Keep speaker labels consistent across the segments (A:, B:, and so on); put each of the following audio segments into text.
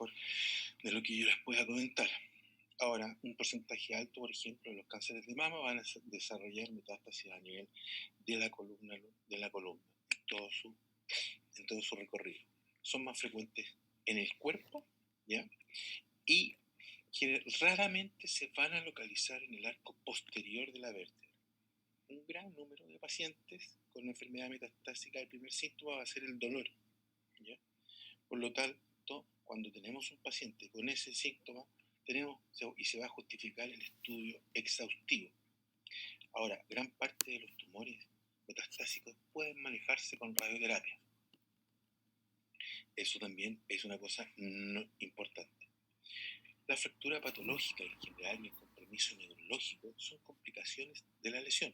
A: mejor de lo que yo les pueda comentar. Ahora, un porcentaje alto, por ejemplo, de los cánceres de mama van a desarrollar metástasis a nivel de la columna en todo su recorrido. Son más frecuentes en el cuerpo, ¿ya? Y que raramente se van a localizar en el arco posterior de la vértebra. Un gran número de pacientes con enfermedad metastásica, el primer síntoma va a ser el dolor, ¿ya? Por lo tanto, cuando tenemos un paciente con ese síntoma, y se va a justificar el estudio exhaustivo. Ahora, gran parte de los tumores metastásicos pueden manejarse con radioterapia. Eso también es una cosa importante. La fractura patológica en general y el compromiso neurológico son complicaciones de la lesión.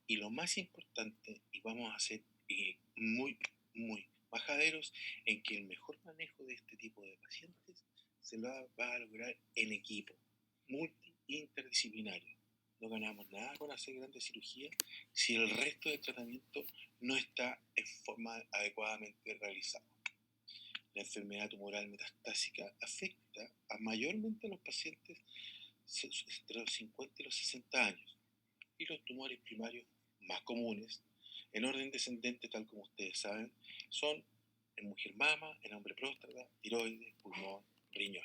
A: Y lo más importante, y vamos a ser muy, muy majaderos, en que el mejor manejo de este tipo de pacientes se lo va a lograr en equipo, multi-interdisciplinario. No ganamos nada con hacer grandes cirugías si el resto del tratamiento no está en forma adecuadamente realizado. La enfermedad tumoral metastásica afecta mayormente a los pacientes entre los 50 y los 60 años, y los tumores primarios más comunes, en orden descendente, tal como ustedes saben, son en mujer mama, en hombre próstata, tiroides, pulmón, riñón.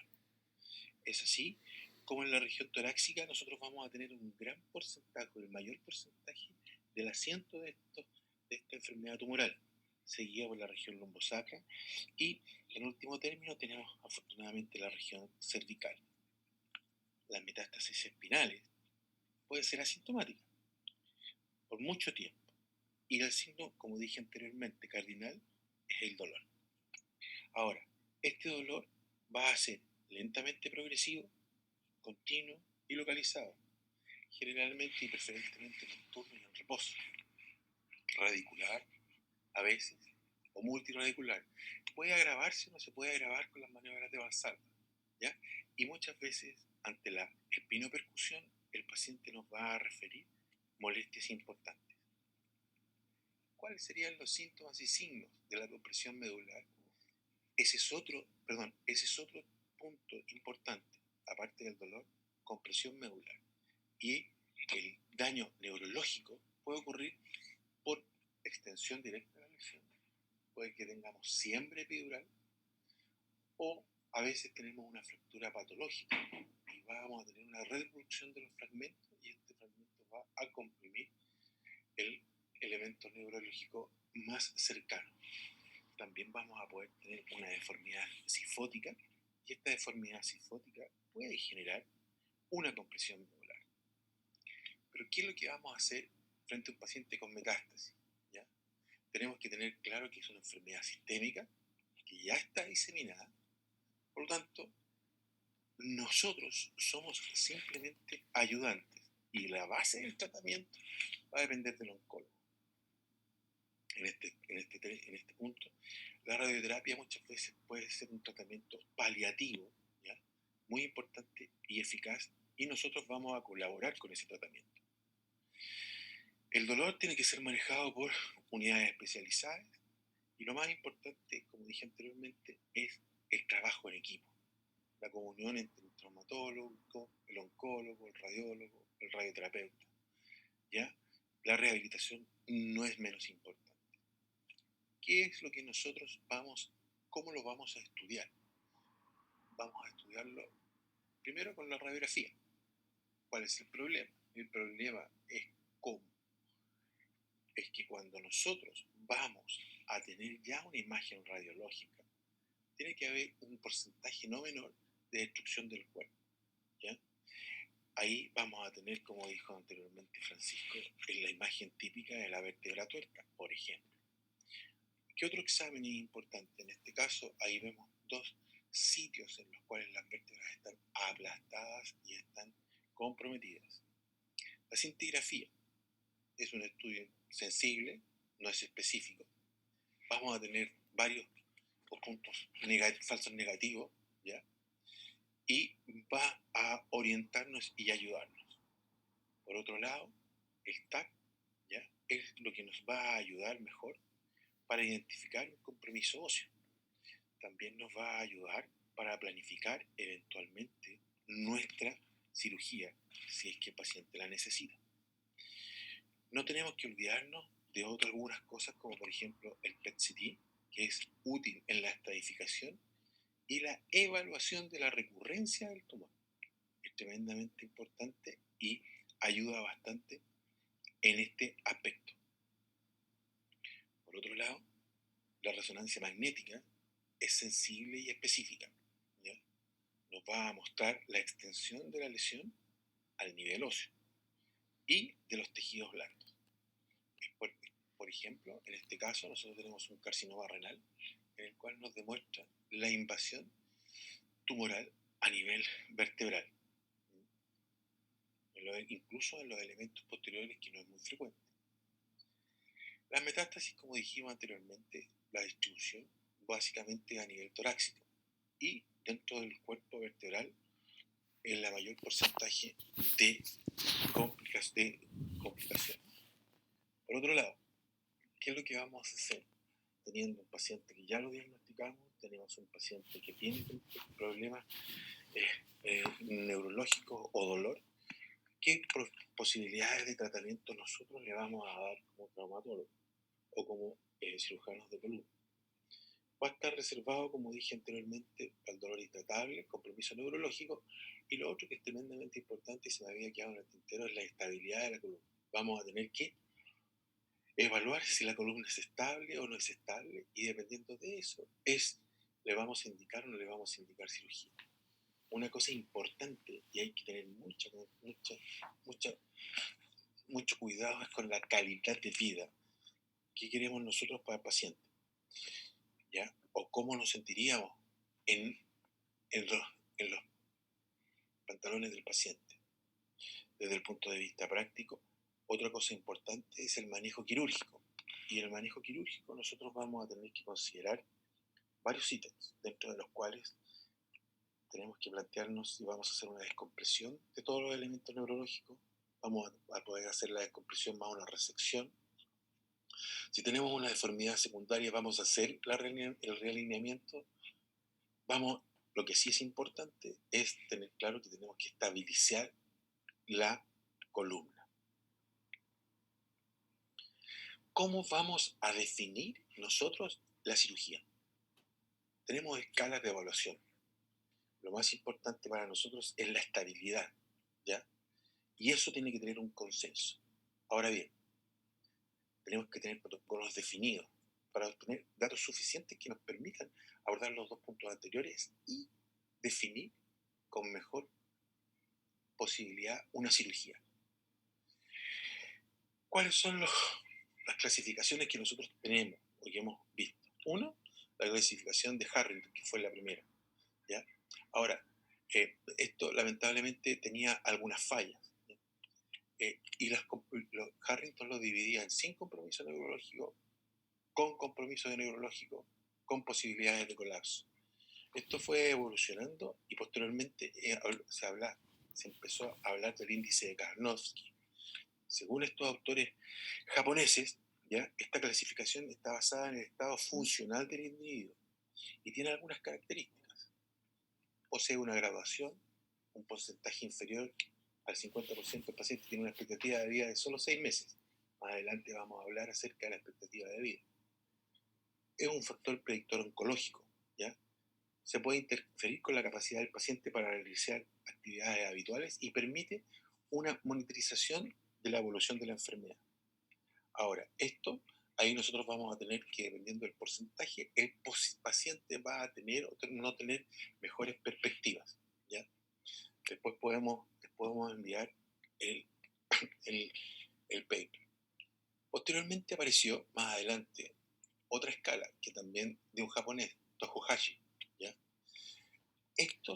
A: Es así como en la región torácica nosotros vamos a tener un gran porcentaje, el mayor porcentaje del asiento de esta enfermedad tumoral, seguida por la región lumbosacra, y en último término tenemos afortunadamente la región cervical. Las metástasis espinales pueden ser asintomáticas por mucho tiempo, y el signo, como dije anteriormente, cardinal, es el dolor. Ahora, este dolor va a ser lentamente progresivo, continuo y localizado, generalmente y preferentemente nocturno y en reposo, radicular a veces, o multiradicular. Puede agravarse o no se puede agravar con las maniobras de Valsalva, ¿ya? Y muchas veces, ante la espinopercusión, el paciente nos va a referir molestias importantes. ¿Cuáles serían los síntomas y signos de la compresión medular? Ese es otro punto importante, aparte del dolor, compresión medular. Y el daño neurológico puede ocurrir por extensión directa de la lesión. Puede que tengamos siembre epidural, o a veces tenemos una fractura patológica y vamos a tener una reproducción de los fragmentos, y este fragmento va a comprimir el elemento neurológico más cercano. También vamos a poder tener una deformidad sifótica, y esta deformidad sifótica puede generar una compresión medular. Pero ¿qué es lo que vamos a hacer frente a un paciente con metástasis? ¿Ya? Tenemos que tener claro que es una enfermedad sistémica que ya está diseminada. Por lo tanto, nosotros somos simplemente ayudantes, y la base del tratamiento va a depender del oncólogo. En este punto, la radioterapia muchas veces puede ser un tratamiento paliativo, ¿ya? Muy importante y eficaz, y nosotros vamos a colaborar con ese tratamiento. El dolor tiene que ser manejado por unidades especializadas, y lo más importante, como dije anteriormente, es el trabajo en equipo, la comunión entre el traumatólogo, el oncólogo, el radiólogo, el radioterapeuta, ¿ya? La rehabilitación no es menos importante. ¿Qué es lo que cómo lo vamos a estudiar? Vamos a estudiarlo primero con la radiografía. ¿Cuál es el problema? El problema es cómo. Es que cuando nosotros vamos a tener ya una imagen radiológica, tiene que haber un porcentaje no menor de destrucción del cuerpo, ¿ya? Ahí vamos a tener, como dijo anteriormente Francisco, en la imagen típica de la vértebra tuerta, por ejemplo. ¿Qué otro examen es importante? En este caso, ahí vemos dos sitios en los cuales las vértebras están aplastadas y están comprometidas. La cintigrafía es un estudio sensible, no es específico. Vamos a tener varios puntos falsos negativos, ¿ya? Y va a orientarnos y ayudarnos. Por otro lado, el TAC, ¿ya? Es lo que nos va a ayudar mejor para identificar un compromiso óseo. También nos va a ayudar para planificar eventualmente nuestra cirugía si es que el paciente la necesita. No tenemos que olvidarnos de algunas cosas como por ejemplo el PET-CT, que es útil en la estratificación y la evaluación de la recurrencia del tumor. Es tremendamente importante y ayuda bastante en este aspecto. Por otro lado, la resonancia magnética es sensible y específica, ¿ya? Nos va a mostrar la extensión de la lesión al nivel óseo y de los tejidos blandos. Por ejemplo, en este caso nosotros tenemos un carcinoma renal en el cual nos demuestra la invasión tumoral a nivel vertebral, incluso en los elementos posteriores, que no es muy frecuente. Las metástasis, como dijimos anteriormente, la distribución básicamente a nivel torácico y dentro del cuerpo vertebral en la mayor porcentaje de complicaciones. Por otro lado, ¿qué es lo que vamos a hacer? Teniendo un paciente que ya lo diagnosticamos, tenemos un paciente que tiene problemas neurológicos o dolor, ¿qué posibilidades de tratamiento nosotros le vamos a dar como traumatólogo o como cirujanos de columna? Va a estar reservado, como dije anteriormente, al dolor intratable, compromiso neurológico, y lo otro que es tremendamente importante y se me había quedado en el tintero es la estabilidad de la columna. Vamos a tener que evaluar si la columna es estable o no es estable, y dependiendo de eso le vamos a indicar o no le vamos a indicar cirugía. Una cosa importante, y hay que tener mucho cuidado, es con la calidad de vida. ¿Qué queremos nosotros para el paciente? ¿Ya? O cómo nos sentiríamos en los pantalones del paciente. Desde el punto de vista práctico, otra cosa importante es el manejo quirúrgico. Y en el manejo quirúrgico nosotros vamos a tener que considerar varios ítems, dentro de los cuales tenemos que plantearnos si vamos a hacer una descompresión de todos los elementos neurológicos, vamos a poder hacer la descompresión más una resección. Si tenemos una deformidad secundaria, vamos a hacer el realineamiento. Lo que sí es importante es tener claro que tenemos que estabilizar la columna. ¿Cómo vamos a definir nosotros la cirugía? Tenemos escalas de evaluación. Lo más importante para nosotros es la estabilidad, ¿ya? Y eso tiene que tener un consenso. Ahora bien, tenemos que tener protocolos definidos para obtener datos suficientes que nos permitan abordar los dos puntos anteriores y definir con mejor posibilidad una cirugía. ¿Cuáles son las clasificaciones que nosotros tenemos o que hemos visto? Uno, la clasificación de Harrington, que fue la primera, ¿ya? Ahora, esto lamentablemente tenía algunas fallas, y Harrington lo dividía en sin compromiso neurológico, con compromiso neurológico, con posibilidades de colapso. Esto fue evolucionando y posteriormente se empezó a hablar del índice de Karnofsky. Según estos autores japoneses, ¿ya? Esta clasificación está basada en el estado funcional del individuo y tiene algunas características. Posee una graduación, un porcentaje inferior al 50% del paciente tiene una expectativa de vida de solo 6 meses. Más adelante vamos a hablar acerca de la expectativa de vida. Es un factor predictor oncológico, ¿ya? Se puede interferir con la capacidad del paciente para realizar actividades habituales y permite una monitorización de la evolución de la enfermedad. Ahora, ahí nosotros vamos a tener que, dependiendo del porcentaje, el paciente va a tener o no tener mejores perspectivas, ¿ya? Después podemos enviar el paper. Posteriormente apareció, más adelante, otra escala, que también de un japonés, Tokuhashi, ¿ya? Este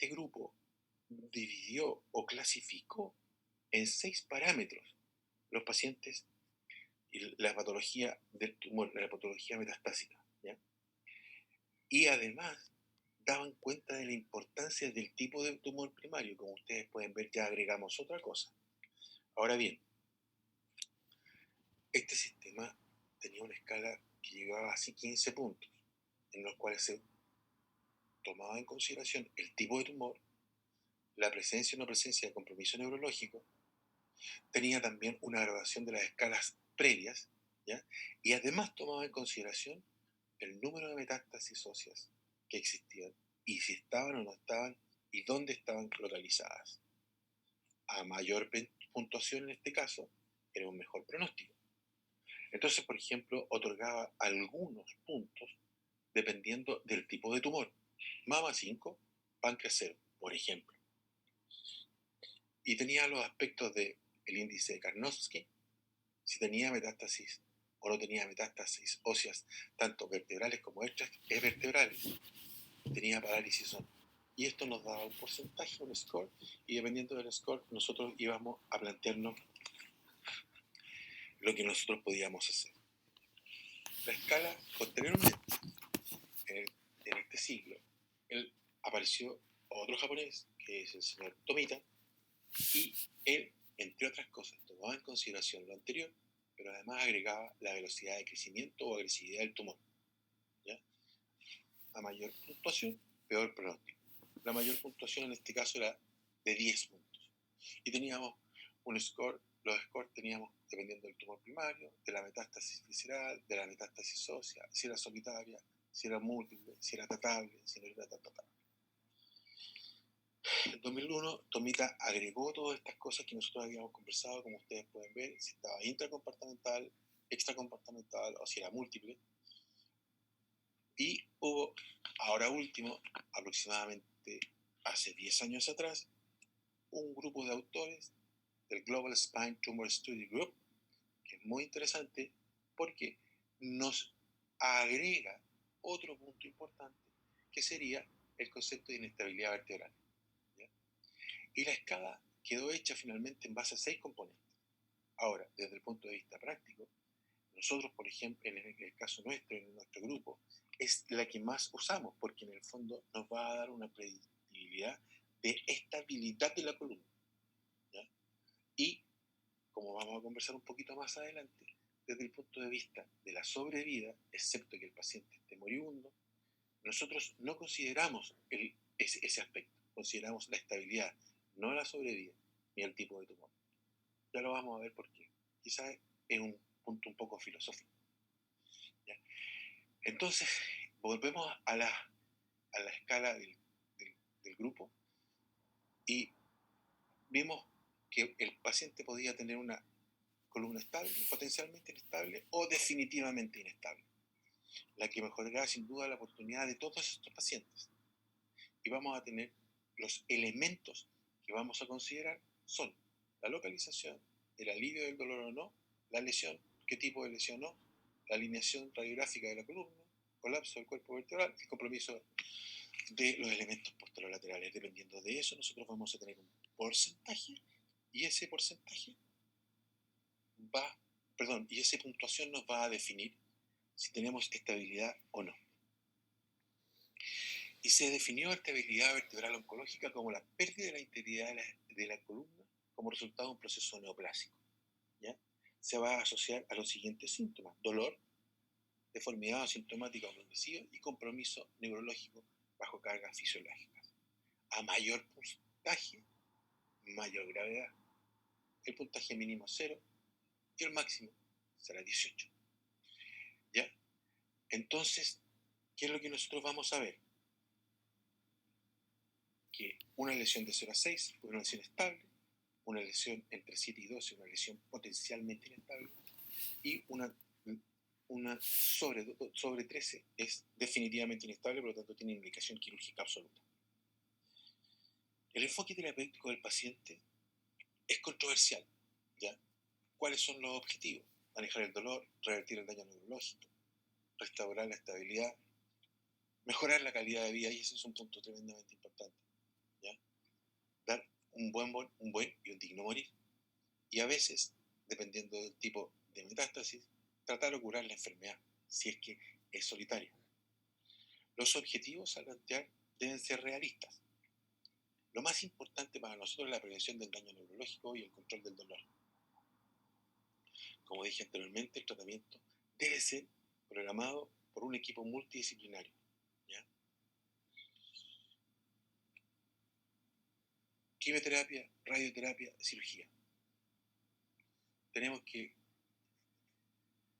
A: grupo dividió o clasificó en 6 parámetros los pacientes y la patología del tumor, la patología metastásica, ¿ya? Y además daban cuenta de la importancia del tipo de tumor primario. Como ustedes pueden ver, ya agregamos otra cosa. Ahora bien, este sistema tenía una escala que llegaba a 15 puntos, en los cuales se tomaba en consideración el tipo de tumor, la presencia o no presencia de compromiso neurológico, tenía también una graduación de las escalas previas, ¿ya? Y además tomaba en consideración el número de metástasis óseas que existían y si estaban o no estaban y dónde estaban localizadas. A mayor puntuación en este caso, era un mejor pronóstico. Entonces, por ejemplo, otorgaba algunos puntos dependiendo del tipo de tumor. Mama 5, páncreas 0, por ejemplo. Y tenía los aspectos del índice de Karnofsky, si tenía metástasis o no tenía metástasis óseas, tanto vertebrales como extravertebrales, tenía parálisis o no. Y esto nos daba un porcentaje, un score, y dependiendo del score, nosotros íbamos a plantearnos lo que nosotros podíamos hacer. La escala, posteriormente, en este siglo, apareció otro japonés, que es el señor Tomita, y él, entre otras cosas, tomaba en consideración lo anterior, pero además agregaba la velocidad de crecimiento o agresividad del tumor. ¿Ya? A mayor puntuación, peor pronóstico. La mayor puntuación en este caso era de 10 puntos. Y teníamos un score, los scores teníamos dependiendo del tumor primario, de la metástasis visceral, de la metástasis ósea, si era solitaria, si era múltiple, si era tratable, si no era tratable. En 2001, Tomita agregó todas estas cosas que nosotros habíamos conversado, como ustedes pueden ver, si estaba intracompartamental, extracompartamental o si era múltiple. Y hubo, ahora último, aproximadamente hace 10 años atrás, un grupo de autores del Global Spine Tumor Study Group, que es muy interesante porque nos agrega otro punto importante, que sería el concepto de inestabilidad vertebral. ¿Ya? Y la escala quedó hecha finalmente en base a 6 componentes. Ahora, desde el punto de vista práctico, nosotros, por ejemplo, en el caso nuestro, en nuestro grupo, es la que más usamos, porque en el fondo nos va a dar una predictibilidad de estabilidad de la columna. ¿Ya? Y, como vamos a conversar un poquito más adelante, desde el punto de vista de la sobrevida, excepto que el paciente esté moribundo, nosotros no consideramos ese aspecto, consideramos la estabilidad, no la sobrevida, ni el tipo de tumor. Ya lo vamos a ver por qué. Quizás es un punto un poco filosófico. ¿Ya? Entonces, volvemos a la escala del grupo y vimos que el paciente podía tener una columna estable, potencialmente inestable o definitivamente inestable, la que mejorará sin duda la oportunidad de todos estos pacientes. Y vamos a tener los elementos que vamos a considerar son la localización, el alivio del dolor o no, la lesión, qué tipo de lesión no, la alineación radiográfica de la columna, colapso del cuerpo vertebral, el compromiso de los elementos posterolaterales. Dependiendo de eso, nosotros vamos a tener un porcentaje y ese porcentaje y esa puntuación nos va a definir si tenemos estabilidad o no. Y se definió estabilidad vertebral oncológica como la pérdida de la integridad de la columna como resultado de un proceso neoplásico. ¿Ya? Se va a asociar a los siguientes síntomas: dolor, deformidad asintomática o progresiva y compromiso neurológico bajo cargas fisiológicas. A mayor puntaje, mayor gravedad. El puntaje mínimo 0 y el máximo será 18. ¿Ya? Entonces, ¿qué es lo que nosotros vamos a ver? Que una lesión de 0 a 6 fue una lesión estable, una lesión entre 7 y 12, una lesión potencialmente inestable, y una sobre 13 es definitivamente inestable, por lo tanto tiene indicación quirúrgica absoluta. El enfoque terapéutico del paciente es controversial. ¿Ya? ¿Cuáles son los objetivos? Manejar el dolor, revertir el daño neurológico, restaurar la estabilidad, mejorar la calidad de vida, y ese es un punto tremendamente importante. ¿Ya? Dar un buen y un digno morir. Y a veces, dependiendo del tipo de metástasis, tratar de curar la enfermedad, si es que es solitaria. Los objetivos a plantear deben ser realistas. Lo más importante para nosotros es la prevención del daño neurológico y el control del dolor. Como dije anteriormente, el tratamiento debe ser programado por un equipo multidisciplinario. ¿Ya? quimioterapia, radioterapia, cirugía. Tenemos que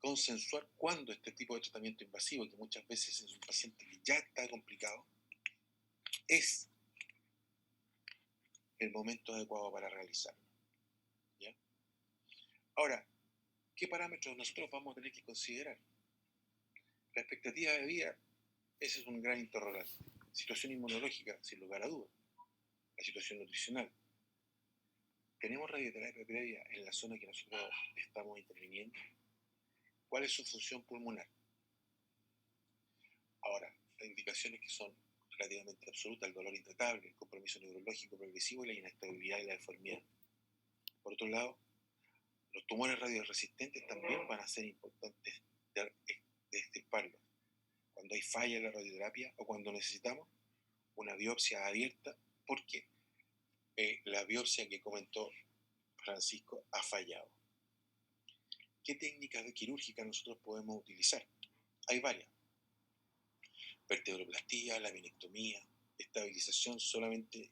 A: consensuar cuándo este tipo de tratamiento invasivo, que muchas veces es un paciente que ya está complicado, es el momento adecuado para realizarlo. ¿Ya? Ahora, ¿qué parámetros nosotros vamos a tener que considerar? La expectativa de vida, ese es un gran interrogante. Situación inmunológica, sin lugar a dudas. La situación nutricional. ¿Tenemos radioterapia previa en la zona que nosotros estamos interviniendo? ¿Cuál es su función pulmonar? Ahora, las indicaciones que son relativamente absolutas, el dolor intratable, el compromiso neurológico progresivo y la inestabilidad y la deformidad. Por otro lado, los tumores radioresistentes también van a ser importantes de extirparlos. Cuando hay falla en la radioterapia o cuando necesitamos una biopsia abierta, porque la biopsia que comentó Francisco ha fallado. ¿Qué técnicas quirúrgicas nosotros podemos utilizar? Hay varias. Vertebroplastía, laminectomía, estabilización, solamente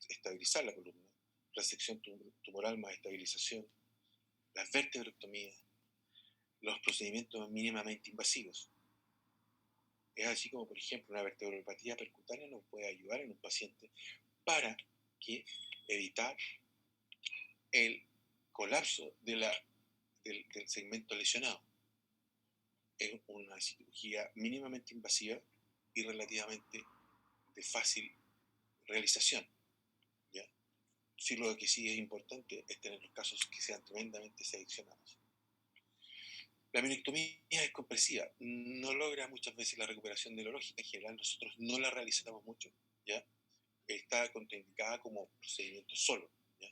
A: estabilizar la columna, resección tumoral más estabilización, las vertebrectomías, los procedimientos mínimamente invasivos. Es así como, por ejemplo, una vertebropatía percutánea nos puede ayudar en un paciente para evitar el colapso del segmento lesionado. Es una cirugía mínimamente invasiva y relativamente de fácil realización. ¿Ya? Sí, lo que sí es importante es tener los casos que sean tremendamente seleccionados. La minectomía es compresiva, no logra muchas veces la recuperación neurológica, en general nosotros no la realizamos mucho, ¿ya? Está contraindicada como procedimiento solo, ¿ya?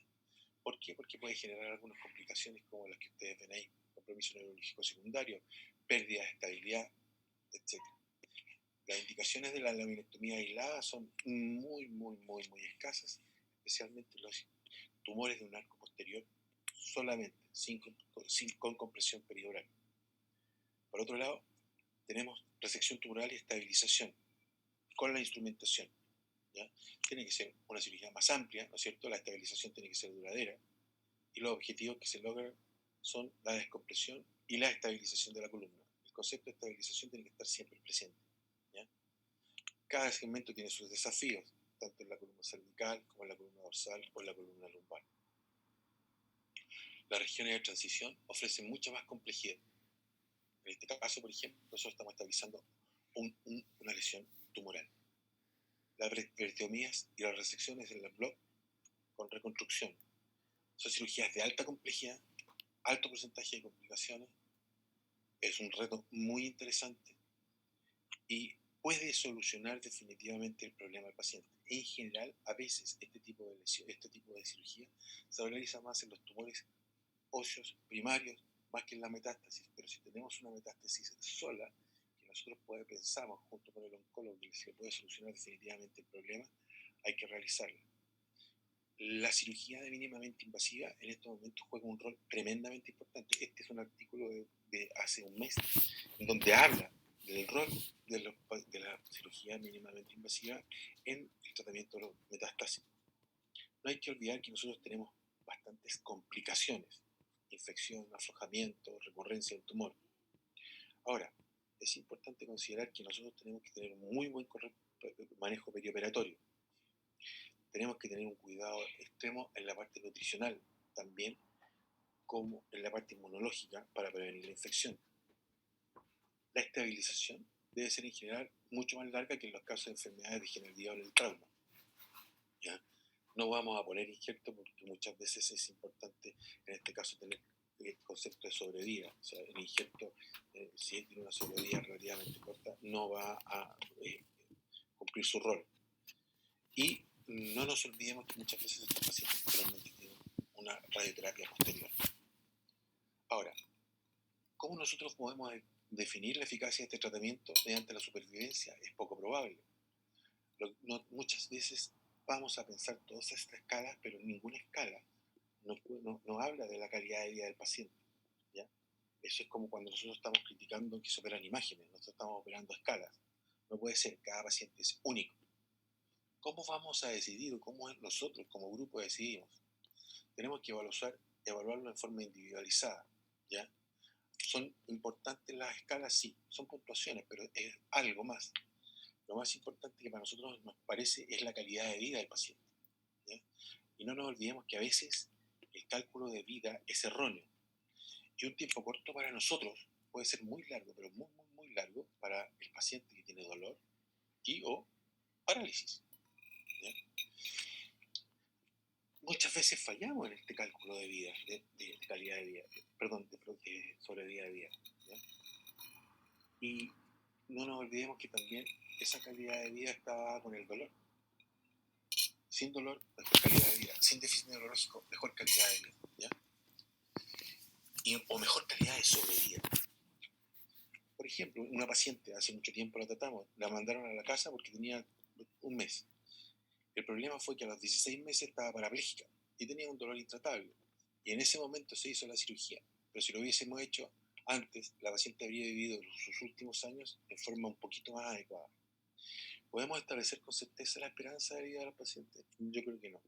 A: ¿Por qué? Porque puede generar algunas complicaciones como las que ustedes ven ahí, compromiso neurológico secundario, pérdida de estabilidad, etc. Las indicaciones de la laminectomía aislada son muy escasas, especialmente los tumores de un arco posterior, solamente, con compresión perioral. Por otro lado, tenemos resección tumoral y estabilización con la instrumentación. ¿Ya? Tiene que ser una cirugía más amplia, ¿no es cierto? La estabilización tiene que ser duradera y los objetivos que se logran son la descompresión y la estabilización de la columna. El concepto de estabilización tiene que estar siempre presente. ¿Ya? Cada segmento tiene sus desafíos, tanto en la columna cervical como en la columna dorsal o en la columna lumbar. Las regiones de transición ofrecen mucha más complejidad. En este caso, por ejemplo, nosotros estamos estabilizando una lesión tumoral. Las vertectomías y las resecciones en la bloc con reconstrucción son cirugías de alta complejidad, alto porcentaje de complicaciones. Es un reto muy interesante y puede solucionar definitivamente el problema del paciente. En general, a veces este tipo de lesión, este tipo de cirugía se realiza más en los tumores óseos primarios más que en la metástasis, pero si tenemos una metástasis sola, que nosotros pensamos junto con el oncólogo que se puede solucionar definitivamente el problema, hay que realizarla. La cirugía de mínimamente invasiva en estos momentos juega un rol tremendamente importante. Este es un artículo de hace un mes en donde habla del rol de la cirugía mínimamente invasiva en el tratamiento de los metastásicos. No hay que olvidar que nosotros tenemos bastantes complicaciones: infección, aflojamiento, recurrencia del tumor. Ahora, es importante considerar que nosotros tenemos que tener un muy buen manejo perioperatorio. Tenemos que tener un cuidado extremo en la parte nutricional, también como en la parte inmunológica para prevenir la infección. La estabilización debe ser en general mucho más larga que en los casos de enfermedades degenerativas del trauma. ¿Ya? No vamos a poner injerto porque muchas veces es importante, en este caso, tener el concepto de sobrevida. O sea, el injerto, si tiene una sobrevida relativamente corta, no va a cumplir su rol. Y no nos olvidemos que muchas veces estos pacientes realmente tienen una radioterapia posterior. Ahora, ¿cómo nosotros podemos definir la eficacia de este tratamiento mediante la supervivencia? Es poco probable. Muchas veces vamos a pensar todas estas escalas, pero ninguna escala no habla de la calidad de vida del paciente. ¿Ya? Eso es como cuando nosotros estamos criticando que se operan imágenes, nosotros estamos operando escalas. No puede ser, cada paciente es único. ¿Cómo vamos a decidir o cómo nosotros como grupo decidimos? Tenemos que evaluarlo en forma individualizada, ¿ya? ¿Son importantes las escalas? Sí, son puntuaciones, pero es algo más. Lo más importante que para nosotros nos parece es la calidad de vida del paciente, ¿ya? Y no nos olvidemos que a veces el cálculo de vida es erróneo. Y un tiempo corto para nosotros puede ser muy largo, pero muy, muy, muy largo para el paciente que tiene dolor y o parálisis, ¿ya? Muchas veces fallamos en este cálculo de vida, de calidad de vida, perdón, de sobrevida de vida, ¿ya? Y no nos olvidemos que también esa calidad de vida está dada con el dolor. Sin dolor, mejor calidad de vida. Sin déficit neurológico, mejor calidad de vida, ¿ya? O mejor calidad de sobrevida. Por ejemplo, una paciente, hace mucho tiempo la tratamos, la mandaron a la casa porque tenía un mes. El problema fue que a los 16 meses estaba parapléjica y tenía un dolor intratable. Y en ese momento se hizo la cirugía. Pero si lo hubiésemos hecho antes, la paciente habría vivido sus últimos años de forma un poquito más adecuada. ¿Podemos establecer con certeza la esperanza de vida de los pacientes? Yo creo que no.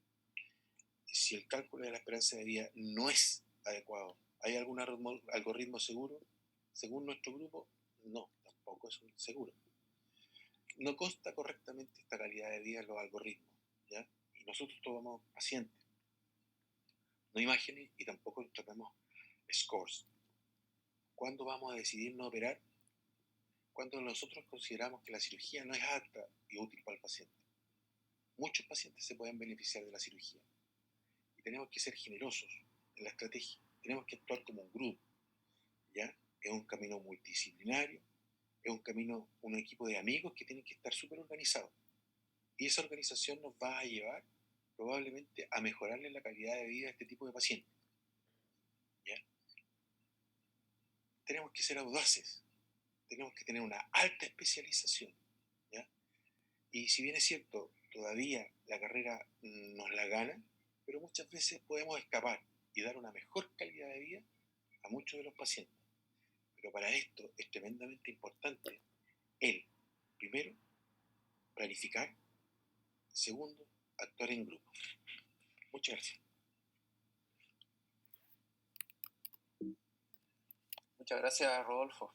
A: Si el cálculo de la esperanza de vida no es adecuado, ¿hay algún algoritmo seguro? Según nuestro grupo, no, tampoco es seguro. No consta correctamente esta calidad de vida en los algoritmos, ¿ya? Y nosotros tomamos pacientes, no imágenes, y tampoco tratamos scores. ¿Cuándo vamos a decidir no operar? Cuando nosotros consideramos que la cirugía no es apta y útil para el paciente. Muchos pacientes se pueden beneficiar de la cirugía y tenemos que ser generosos en la estrategia. Tenemos que actuar como un grupo, ¿ya? Es un camino multidisciplinario, es un camino, un equipo de amigos que tienen que estar súper organizados. Y esa organización nos va a llevar probablemente a mejorarle la calidad de vida a este tipo de pacientes, ¿ya? Tenemos que ser audaces, tenemos que tener una alta especialización, ¿ya? Y si bien es cierto, todavía la carrera nos la gana, pero muchas veces podemos escapar y dar una mejor calidad de vida a muchos de los pacientes. Pero para esto es tremendamente importante el, primero, planificar, segundo, actuar en grupo. Muchas gracias.
B: Muchas gracias, Rodolfo.